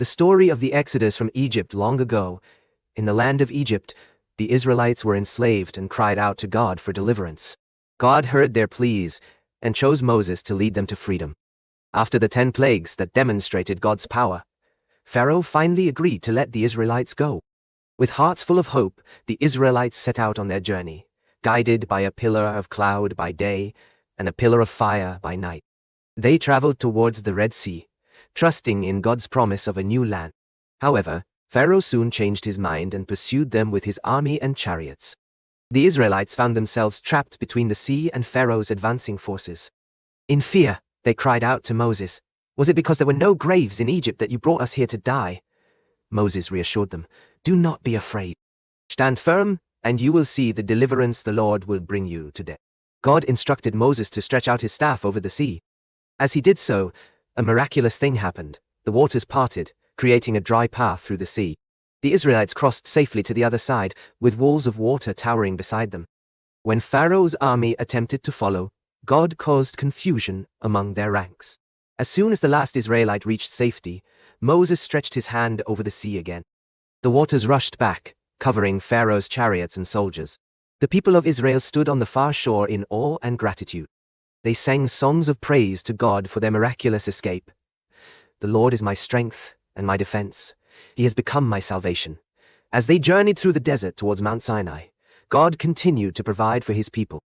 The story of the Exodus from Egypt long ago. In the land of Egypt, the Israelites were enslaved and cried out to God for deliverance. God heard their pleas and chose Moses to lead them to freedom. After the 10 plagues that demonstrated God's power, Pharaoh finally agreed to let the Israelites go. With hearts full of hope, the Israelites set out on their journey, guided by a pillar of cloud by day and a pillar of fire by night. They traveled towards the Red Sea, trusting in God's promise of a new land. However, Pharaoh soon changed his mind and pursued them with his army and chariots. The Israelites found themselves trapped between the sea and Pharaoh's advancing forces. In fear, they cried out to Moses, "Was it because there were no graves in Egypt that you brought us here to die?" Moses reassured them, "Do not be afraid. Stand firm, and you will see the deliverance the Lord will bring you today." God instructed Moses to stretch out his staff over the sea. As he did so, a miraculous thing happened. The waters parted, creating a dry path through the sea. The Israelites crossed safely to the other side, with walls of water towering beside them. When Pharaoh's army attempted to follow, God caused confusion among their ranks. As soon as the last Israelite reached safety, Moses stretched his hand over the sea again. The waters rushed back, covering Pharaoh's chariots and soldiers. The people of Israel stood on the far shore in awe and gratitude. They sang songs of praise to God for their miraculous escape. "The Lord is my strength and my defense. He has become my salvation." As they journeyed through the desert towards Mount Sinai, God continued to provide for his people.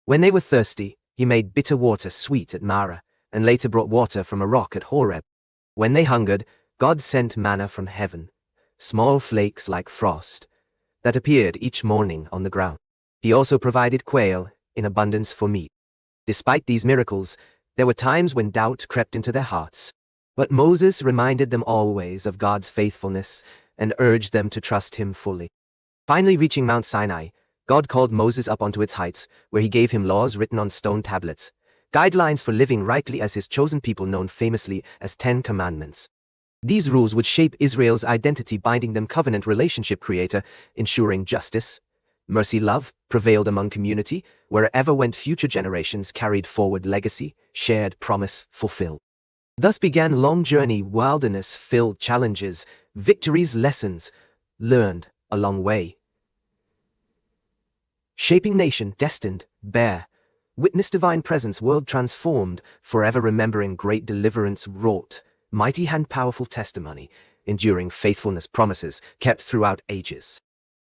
When they were thirsty, he made bitter water sweet at Marah, and later brought water from a rock at Horeb. When they hungered, God sent manna from heaven, small flakes like frost, that appeared each morning on the ground. He also provided quail in abundance for meat. Despite these miracles, there were times when doubt crept into their hearts. But Moses reminded them always of God's faithfulness and urged them to trust him fully. Finally reaching Mount Sinai, God called Moses up onto its heights, where he gave him laws written on stone tablets, guidelines for living rightly as his chosen people, known famously as 10 Commandments. These rules would shape Israel's identity, binding them covenant relationship creator, ensuring justice, mercy, love prevailed among community. Wherever went, future generations carried forward legacy, shared promise fulfilled. Thus began long journey, wilderness-filled challenges, victories, lessons learned along way. Shaping nation destined, bare, witness divine presence, world transformed, forever remembering great deliverance wrought, mighty hand, powerful testimony, enduring faithfulness, promises kept throughout ages.